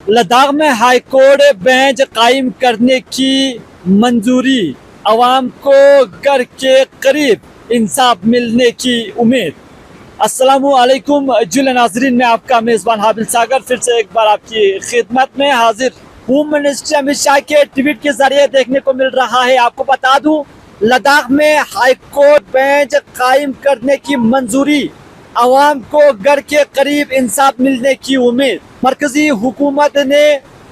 लद्दाख में high court bench कायम करने की मंजूरी, अवाम को घर के करीब इंसाफ मिलने की उम्मीद। अस्सलामुअलैकुम जुल नाजरीन, मैं आपका मेज़बान हाबिल सागर फिर से एक बार आपकी खिदमत में हाजिर। होम मिनिस्टर अमित शाह के ट्वीट के जरिए देखने को मिल रहा है। आपको बता दूं, लद्दाख में हाईकोर्ट बेंच कायम करने की मंजूरी, अवाम को घर के करीब इंसाफ मिलने की उम्मीद। मरकजी हुकूमत ने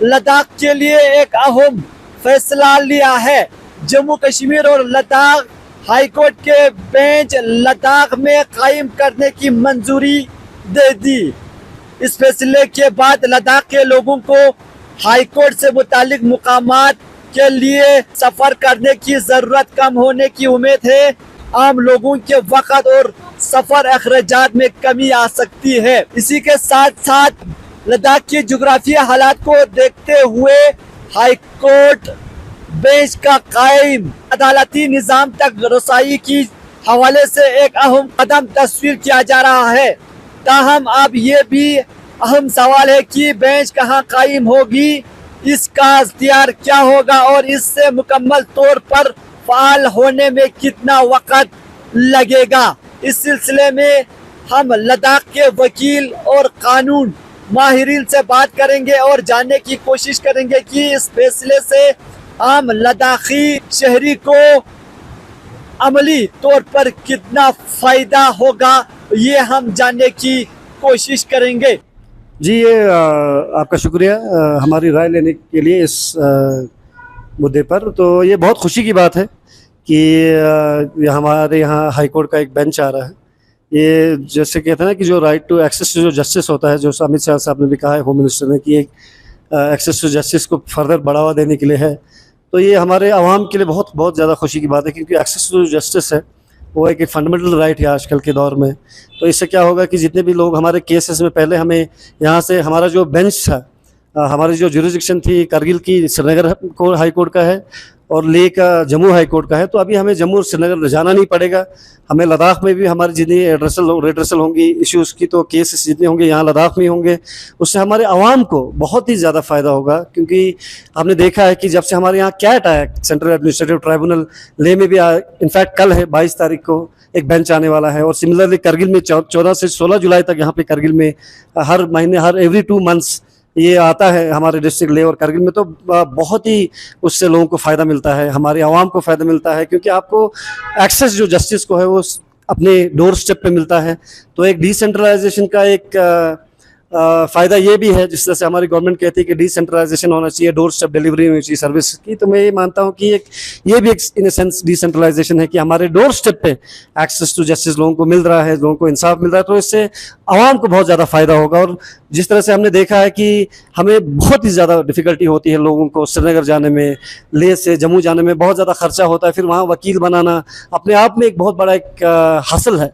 लद्दाख के लिए एक अहम फैसला लिया है। जम्मू कश्मीर और लद्दाख हाईकोर्ट के बेंच लद्दाख में कायम करने की मंजूरी दे दी। इस फैसले के बाद लद्दाख के लोगों को हाईकोर्ट से मुतालिक मुकामात के लिए सफर करने की जरूरत कम होने की उम्मीद है। आम लोगों के वक़्त और सफर अखराजात में कमी आ सकती है। इसी के साथ साथ लद्दाख की जोग्राफिया हालात को देखते हुए हाईकोर्ट बेंच का कायम अदालती निज़ाम तक रसाई की हवाले से एक अहम कदम तस्वीर किया जा रहा है। ताहम अब ये भी अहम सवाल है कि बेंच कहाँ कायम होगी, इसका इख्तियार क्या होगा और इससे मुकम्मल तौर पर फाल होने में कितना वक़्त लगेगा। इस सिलसिले में हम लद्दाख के वकील और कानून माहिरीन से बात करेंगे और जानने की कोशिश करेंगे कि इस फैसले से आम लद्दाखी शहरी को अमली तौर पर कितना फ़ायदा होगा, ये हम जानने की कोशिश करेंगे। जी, ये आपका शुक्रिया हमारी राय लेने के लिए इस मुद्दे पर। तो ये बहुत खुशी की बात है कि हमारे यहाँ हाई कोर्ट का एक बेंच आ रहा है। ये जैसे कहते हैं ना कि जो राइट टू एक्सेस टू जो जस्टिस होता है, जो अमित शाह साहब ने भी कहा है, होम मिनिस्टर ने, कि एक एक्सेस टू जस्टिस को फर्दर बढ़ावा देने के लिए है। तो ये हमारे आवाम के लिए बहुत बहुत ज़्यादा खुशी की बात है, क्योंकि एक्सेस टू जस्टिस है वो एक फंडामेंटल राइट है आजकल के दौर में। तो इससे क्या होगा कि जितने भी लोग हमारे केसेस में, पहले हमें यहाँ से हमारा जो बेंच था, हमारी जो जुरिस्डिक्शन थी करगिल की श्रीनगर को हाई कोर्ट का है और लेह का जम्मू हाई कोर्ट का है। तो अभी हमें जम्मू और श्रीनगर जाना नहीं पड़ेगा। हमें लद्दाख में भी हमारी जितनी रेड्रेसल होंगी इश्यूज़ की, तो केसेस जितने होंगे यहाँ लद्दाख में ही होंगे। उससे हमारे आवाम को बहुत ही ज़्यादा फ़ायदा होगा, क्योंकि हमने देखा है कि जब से हमारे यहाँ कैट आया, सेंट्रल एडमिनिस्ट्रेटिव ट्राइब्यूनल, लेह में भी इनफैक्ट कल है 22 तारीख को एक बेंच आने वाला है। और सिमिलरली करगिल में 14 से 16 जुलाई तक यहाँ पे करगिल में हर महीने, हर एवरी 2 मंथ्स ये आता है हमारे डिस्ट्रिक्ट लेह और करगिल में। तो बहुत ही उससे लोगों को फ़ायदा मिलता है, हमारे आवाम को फ़ायदा मिलता है, क्योंकि आपको एक्सेस जो जस्टिस को है वो अपने डोर स्टेप पे मिलता है। तो एक डिसेंट्रलाइजेशन का एक फ़ायदा ये भी है, जिस तरह से हमारी गवर्नमेंट कहती है कि डिसेंट्रलाइजेशन होना चाहिए, डोर स्टेप डिलीवरी होनी चाहिए सर्विस की। तो मैं ये मानता हूँ कि ये भी एक इन ए सेंस डिसेंट्रलाइजेशन है कि हमारे डोर स्टेप पे एक्सेस टू जस्टिस लोगों को मिल रहा है, लोगों को इंसाफ मिल रहा है। तो इससे आवाम को बहुत ज़्यादा फ़ायदा होगा। और जिस तरह से हमने देखा है कि हमें बहुत ही ज़्यादा डिफ़िकल्टी होती है लोगों को श्रीनगर जाने में, लेह से जम्मू जाने में बहुत ज़्यादा खर्चा होता है। फिर वहाँ वकील बनाना अपने आप में एक बहुत बड़ा एक हासिल है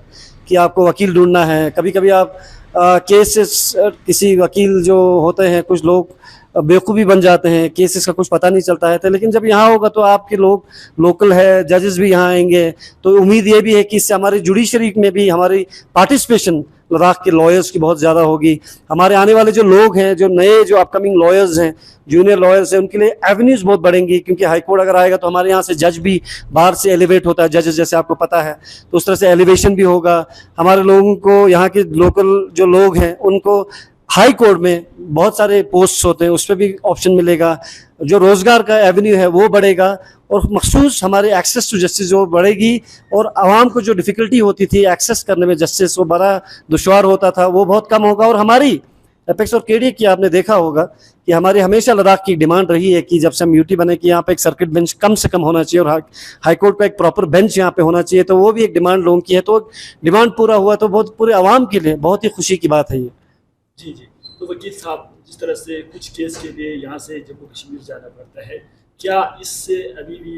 कि आपको वकील ढूंढना है। कभी कभी आप केसेस, किसी वकील जो होते हैं, कुछ लोग बेवकूफ़ी बन जाते हैं, केसेस का कुछ पता नहीं चलता है। तो लेकिन जब यहाँ होगा तो आपके लोग लोकल है, जजेस भी यहाँ आएंगे। तो उम्मीद ये भी है कि इससे हमारी जुडिशरी में भी हमारी पार्टिसिपेशन लद्दाख के लॉयर्स की बहुत ज़्यादा होगी। हमारे आने वाले जो लोग हैं, जो नए जो अपकमिंग लॉयर्स हैं, जूनियर लॉयर्स हैं, उनके लिए एवेन्यूज़ बहुत बढ़ेंगी, क्योंकि हाई कोर्ट अगर आएगा तो हमारे यहाँ से जज भी बाहर से एलिवेट होता है, जजेस जैसे आपको पता है। तो उस तरह से एलिवेशन भी होगा। हमारे लोगों को, यहाँ के लोकल जो लोग हैं, उनको हाई कोर्ट में बहुत सारे पोस्ट्स होते हैं, उस पर भी ऑप्शन मिलेगा। जो रोज़गार का एवेन्यू है वो बढ़ेगा और मखसूस हमारे एक्सेस टू जस्टिस जो बढ़ेगी। और आवाम को जो डिफ़िकल्टी होती थी एक्सेस करने में जस्टिस, वो बड़ा दुश्वार होता था, वो बहुत कम होगा। और हमारी एपेक्स और केडी की आपने देखा होगा कि हमारी हमेशा लद्दाख की डिमांड रही है कि जब से हम यूटी बने कि यहाँ पे एक सर्किट बेंच कम से कम होना चाहिए और हाई कोर्ट का एक प्रॉपर बेंच यहाँ पे होना चाहिए। तो वो भी एक डिमांड लोगों की है। तो डिमांड पूरा हुआ तो बहुत पूरे आवाम के लिए बहुत ही खुशी की बात है ये। जी जी, तो वकील साहब, जिस तरह से कुछ केस के लिए यहाँ से जम्मू कश्मीर जाना पड़ता है, क्या इससे अभी भी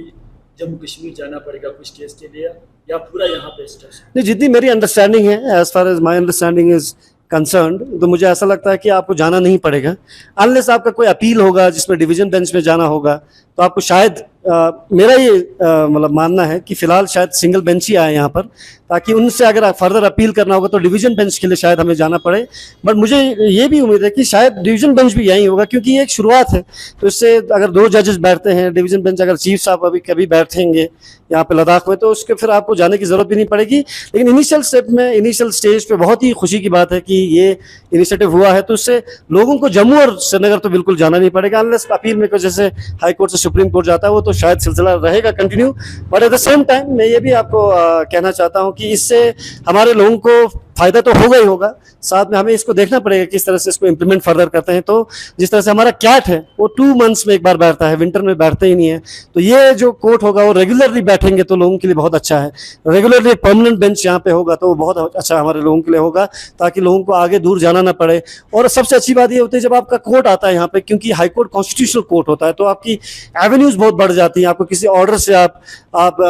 जम्मू कश्मीर जाना पड़ेगा कुछ केस के लिए, या पूरा यहाँ पे स्टेप्स? नहीं, जितनी मेरी अंडरस्टैंडिंग है, as far as my understanding is concerned, तो मुझे ऐसा लगता है कि आपको जाना नहीं पड़ेगा अनलेस आपका कोई अपील होगा जिसमें डिवीजन बेंच में जाना होगा। तो आपको शायद मेरा ये मतलब मानना है कि फिलहाल शायद सिंगल बेंच ही आए यहाँ पर, ताकि उनसे अगर फर्दर अपील करना होगा तो डिवीजन बेंच के लिए शायद हमें जाना पड़े। बट मुझे ये भी उम्मीद है कि शायद डिवीजन बेंच भी यहीं होगा, क्योंकि ये एक शुरुआत है। तो इससे अगर 2 जजेस बैठते हैं डिवीजन बेंच, अगर चीफ साहब अभी कभी बैठेंगे यहाँ पे लद्दाख में, तो उसके फिर आपको जाने की ज़रूरत भी नहीं पड़ेगी। लेकिन इनिशियल स्टेप में, इनिशियल स्टेज पे बहुत ही खुशी की बात है कि ये इनिशिएटिव हुआ है, तो उससे लोगों को जम्मू और श्रीनगर तो बिल्कुल जाना नहीं पड़ेगा। अनलेस अपील में जैसे हाई कोर्ट से सुप्रीम कोर्ट जाता है, वो तो शायद सिलसिला रहेगा continue. But at the same time मैं ये भी आपको कहना चाहता हूँ कि इससे हमारे लोगों को फायदा तो होगा ही होगा, साथ में हमें इसको देखना पड़ेगा किस तरह से इसको इम्प्लीमेंट फर्दर करते हैं। तो जिस तरह से हमारा कैट है वो 2 मंथ्स में एक बार बैठता है, विंटर में बैठते ही नहीं है, तो ये जो कोर्ट होगा वो रेगुलरली बैठेंगे तो लोगों के लिए बहुत अच्छा है। रेगुलरली परमानेंट बेंच यहाँ पे होगा तो वो बहुत अच्छा हमारे लोगों के लिए होगा, ताकि लोगों को आगे दूर जाना ना पड़े। और सबसे अच्छी बात ये होती है जब आपका कोर्ट आता है यहाँ पे, क्योंकि हाई कोर्ट कॉन्स्टिट्यूशनल कोर्ट होता है, तो आपकी एवेन्यूज बहुत बढ़ जाती हैं। आपको किसी ऑर्डर से आप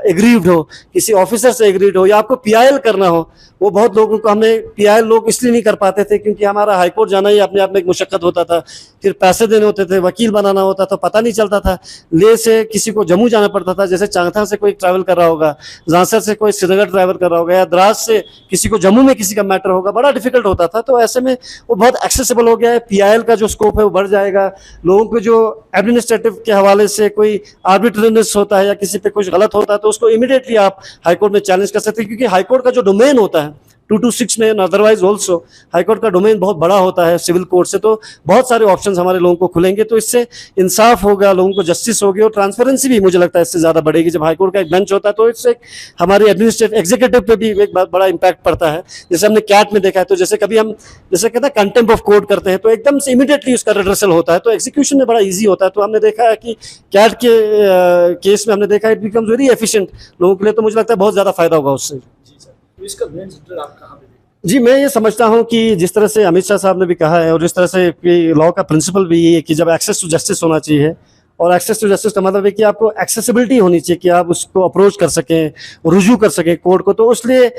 एग्रीव्ड हो, किसी ऑफिसर से एग्रीड हो, या आपको पीआईएल करना हो, वो बहुत लोगों को, हमें पीआईएल लोग इसलिए नहीं कर पाते थे क्योंकि हमारा हाईकोर्ट जाना ही अपने आप में एक मुशक्कत होता था, फिर पैसे देने होते थे, वकील बनाना होता था, पता नहीं चलता था। ले से किसी को जम्मू जाना पड़ता था, जैसे चांगथांग से कोई ट्रैवल कर रहा होगा, झांसर से कोई श्रीनगर ट्रैवल कर रहा होगा, या द्रास से किसी को जम्मू में किसी का मैटर होगा, बड़ा डिफिकल्ट होता था। तो ऐसे में वो बहुत एक्सेसिबल हो गया है। पीआईएल का जो स्कोप है वो बढ़ जाएगा। लोगों को जो एडमिनिस्ट्रेटिव के हवाले से कोई आर्बिट्रेरीनेस होता है या किसी पे कुछ गलत होता है, तो उसको इमीडिएटली आप हाईकोर्ट में चैलेंज कर सकते हैं, क्योंकि हाईकोर्ट का जो डोमेन होता है 226 में, अदरवाइज ऑल्सो हाईकोर्ट का डोमेन बहुत बड़ा होता है सिविल कोर्ट से, तो बहुत सारे ऑप्शंस हमारे लोगों को खुलेंगे। तो इससे इंसाफ होगा, लोगों को जस्टिस होगी, और ट्रांसपेरेंसी भी मुझे लगता है इससे ज़्यादा बढ़ेगी। जब हाईकोर्ट का एक बेंच होता है तो इससे हमारी एडमिनिस्ट्रेटिव एग्जीक्यूटिव पे भी एक बहुत बड़ा इंपैक्ट पड़ता है। जैसे हमने कैट में देखा है, तो जैसे कभी हम जैसे कहते हैं कंटेम्प्ट ऑफ कोर्ट करते हैं, तो एकदम से इमीडिएटली उसका रिड्रेसल होता है, तो एग्जीक्यूशन में बड़ा ईजी होता है। तो हमने देखा है कि कैट के केस में हमने देखा है इट बिकम्स वेरी एफिशिएंट लोगों के लिए, तो मुझे लगता है बहुत ज़्यादा फायदा होगा उससे। जी सर, तो इसका मेन सेंटर आप कहाँ पे? जी, मैं ये समझता हूँ कि जिस तरह से अमित शाह साहब ने भी कहा है, और जिस तरह से लॉ का प्रिंसिपल भी ये है कि जब एक्सेस टू जस्टिस होना चाहिए, और एक्सेस टू जस्टिस का मतलब है कि आपको एक्सेसिबिलिटी होनी चाहिए, कि आप उसको अप्रोच कर सकें, रुजू कर सकें कोर्ट को। तो इसलिए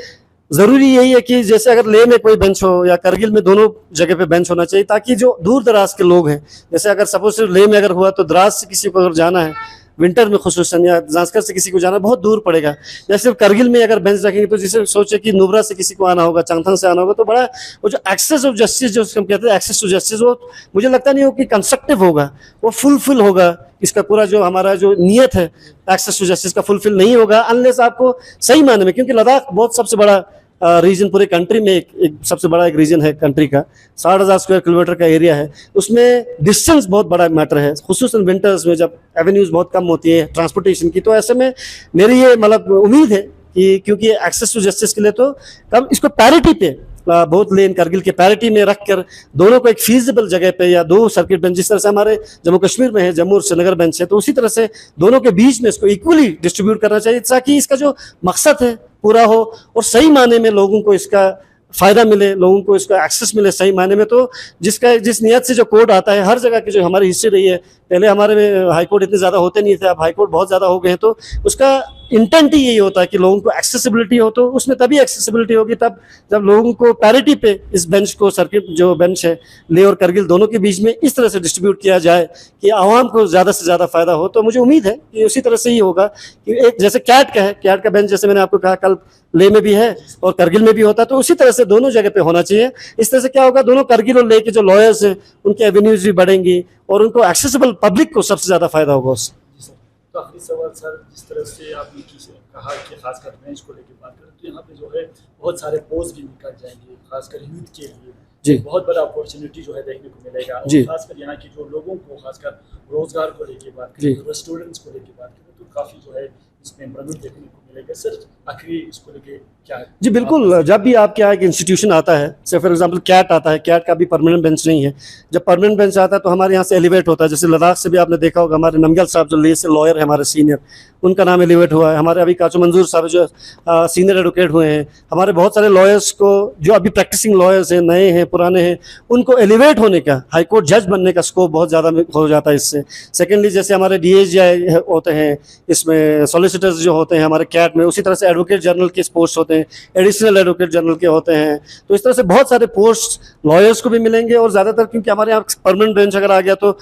ज़रूरी यही है कि जैसे अगर लेह में कोई बेंच हो या करगिल में, दोनों जगह पे बेंच होना चाहिए, ताकि जो दूर दराज के लोग हैं, जैसे अगर सपोज सिर्फ लेह में अगर हुआ, तो द्रास से किसी को अगर जाना है विंटर में खुसूसन, या जांस्कर से किसी को जाना बहुत दूर पड़ेगा, या सिर्फ करगिल में अगर बेंच रखेंगे, तो जिसे सोचे कि नुब्रा से किसी को आना होगा, चांगथांग से आना होगा, तो बड़ा वो जो एक्सेस ऑफ जस्टिस जो हम कहते हैं एक्सेस टू जस्टिस, वो मुझे लगता नहीं हो कि कंस्ट्रक्टिव होगा, वो फुलफिल होगा। इसका पूरा जो हमारा जो नियत है एक्सेस टू जस्टिस का फुलफिल नहीं होगा अनलेस आपको सही मायने में, क्योंकि लद्दाख बहुत सबसे बड़ा रीजन पूरे कंट्री में एक सबसे बड़ा एक रीजन है कंट्री का, 60,000 स्क्वायर किलोमीटर का एरिया है, उसमें डिस्टेंस बहुत बड़ा मैटर है, खुसूसन विंटर्स में जब एवेन्यूज बहुत कम होती है ट्रांसपोर्टेशन की। तो ऐसे में मेरी ये मतलब उम्मीद है कि क्योंकि एक्सेस टू जस्टिस के लिए तो कम इसको पैरिटी पे, बोथ लेन करगिल के पैरिटी में रखकर दोनों को एक फीजिबल जगह पे, या 2 सर्किट बेंच जिस तरह से हमारे जम्मू कश्मीर में है, जम्मू और श्रीनगर बेंच है, तो उसी तरह से दोनों के बीच में इसको इक्वली डिस्ट्रीब्यूट करना चाहिए, ताकि इसका जो मकसद है पूरा हो, और सही मायने में लोगों को इसका फायदा मिले, लोगों को इसका एक्सेस मिले सही मायने में। तो जिस नियत से जो कोर्ट आता है, हर जगह की जो हमारी हिस्ट्री रही है, पहले हमारे में हाई कोर्ट इतने ज़्यादा होते नहीं थे, अब हाई कोर्ट बहुत ज़्यादा हो गए हैं, तो उसका इंटेंट ही यही होता है कि लोगों को एक्सेसिबिलिटी हो। तो उसमें तभी एक्सेसिबिलिटी होगी तब जब लोगों को पैरिटी पे इस बेंच को, सर्किट जो बेंच है लेह और करगिल दोनों के बीच में इस तरह से डिस्ट्रीब्यूट किया जाए कि आवाम को ज़्यादा से ज़्यादा फायदा हो। तो मुझे उम्मीद है कि उसी तरह से ही होगा कि एक जैसे कैट का है, कैट का बेंच जैसे मैंने आपको कहा कल लेह में भी है और करगिल में भी होता है, तो उसी तरह से दोनों जगह पे होना चाहिए। इस तरह से क्या होगा, दोनों करगिल और लेह के जो लॉयर्स हैं उनके एवेन्यूज भी बढ़ेंगी, और उनको एक्सेसिबल पब्लिक को सबसे ज़्यादा फायदा होगा उससे। तो आखिरी सवाल सर, जिस तरह से आपने कहा कि खासकर बेंच को लेकर बात करें, तो यहाँ पे जो है बहुत सारे पोस्ट भी निकल जाएंगे, खासकर यूथ के लिए जी बहुत बड़ा अपॉर्चुनिटी जो है देखने को मिलेगा। जी, और खासकर यहाँ के जो लोगों को खासकर रोजगार को लेकर बात जी, करें, स्टूडेंट्स को लेकर बात करें, तो काफ़ी जो है इसमें इम्प्रूवमेंट देखने को मिलेगा। सर आखिरी इसको लेके क्या है? जी बिल्कुल, जब भी आपके यहाँ एक इंस्टीट्यूशन आता है, से फॉर एग्जांपल कैट आता है, कैट का भी परमानेंट बेंच नहीं है, जब परमानेंट बेंच आता है तो हमारे यहाँ से एलिवेट होता है। जैसे लद्दाख से भी आपने देखा होगा, हमारे नमग्याल साहब जो लेह से लॉयर है हमारे सीनियर, उनका नाम एलिवेट हुआ है। हमारे अभी काचू मंजूर साहब जो सीनियर एडवोकेट हुए हैं, हमारे बहुत सारे लॉयर्स को जो अभी प्रैक्टिसिंग लॉयर्स हैं, नए हैं पुराने हैं, उनको एलिवेट होने का, हाईकोर्ट जज बनने का स्कोप बहुत ज़्यादा हो जाता है इससे। सेकेंडली जैसे हमारे DSJ होते हैं, इसमें सॉलिसिटर्स जो होते हैं हमारे कैट में, उसी तरह से एडवोकेट जनरल के पोस्ट होते हैं, एडिशनल एडवोकेट जनरल के होते हैं। तो इस तरह से बहुत सारे पोस्ट लॉयर्स को भी मिलेंगे, और ज़्यादातर क्योंकि हमारे यहाँ परमानेंट बेंच अगर आ गया तो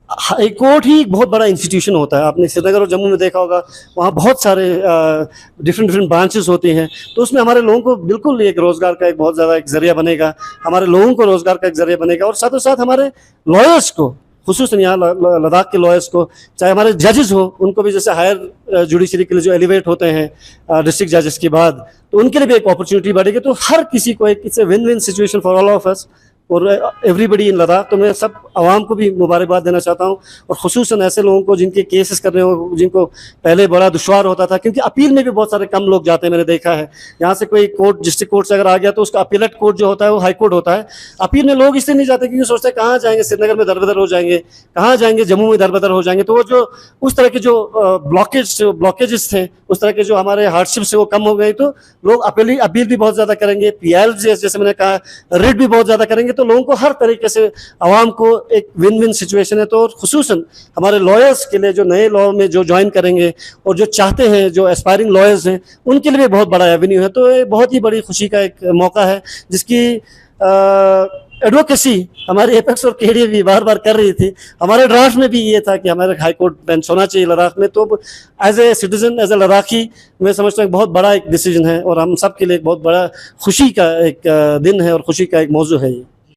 हाई कोर्ट ही एक बहुत बड़ा इंस्टीट्यूशन होता है। आपने श्रीनगर और जम्मू में देखा होगा, वहाँ बहुत सारे डिफरेंट डिफरेंट ब्रांचेस होते हैं, तो उसमें हमारे लोगों को बिल्कुल एक रोज़गार का एक बहुत ज़्यादा एक ज़रिया बनेगा, हमारे लोगों को रोज़गार का एक ज़रिया बनेगा, और साथ ही साथ हमारे लॉयर्स को, खुसूसन यहाँ लद्दाख के लॉयर्स को, चाहे हमारे जजेस हो, उनको भी जैसे हायर जुडिशरी के लिए जो एलिवेट होते हैं डिस्ट्रिक्ट जजेस के बाद, तो उनके लिए भी एक अपॉर्चुनिटी बढ़ेगी। तो हर किसी को एक it's a win win situation for all of us और एवरीबडी इन लद्दाख। तो मैं सब आवाम को भी मुबारकबाद देना चाहता हूँ, और खुसूसन ऐसे लोगों को जिनके केसेस कर रहे हो, जिनको पहले बड़ा दुश्वार होता था, क्योंकि अपील में भी बहुत सारे कम लोग जाते हैं, मैंने देखा है। यहाँ से कोई कोर्ट, डिस्ट्रिक्ट कोर्ट से अगर आ गया तो उसका अपीलेट कोर्ट जो होता है वो हाई कोर्ट होता है। अपील में लोग इसलिए नहीं जाते क्योंकि सोचते हैं कहाँ जाएंगे, श्रीनगर में दरबदर हो जाएंगे, कहाँ जाएंगे, जम्मू में दरबदर हो जाएंगे। तो वो जो उस तरह के जो ब्लॉकेजेस थे, उस तरह के जो हमारे हार्डशिप्स है वो कम हो गई, तो लोग अपील भी बहुत ज़्यादा करेंगे, PIL जैसे मैंने कहा, रिट भी बहुत ज़्यादा करेंगे। तो लोगों को हर तरीके से आवाम को एक विन विन सिचुएशन है। तो खुसूसन हमारे लॉयर्स के लिए जो नए लॉ में जो ज्वाइन करेंगे और जो चाहते हैं, जो एस्पायरिंग लॉयर्स हैं, उनके लिए भी बहुत बड़ा एवेन्यू है। तो ये बहुत ही बड़ी खुशी का एक मौका है, जिसकी एडवोकेसी हमारी एपेक्स और KDA भी बार बार कर रही थी। हमारे ड्राफ्ट में भी ये था कि हमारे हाई कोर्ट बेंच होना चाहिए लद्दाख में। तो as a citizen, as a Ladakhi, मैं समझता हूँ बहुत बड़ा एक डिसीजन है, और हम सब के लिए एक बहुत बड़ा खुशी का एक दिन है और खुशी का एक मौजू है ये।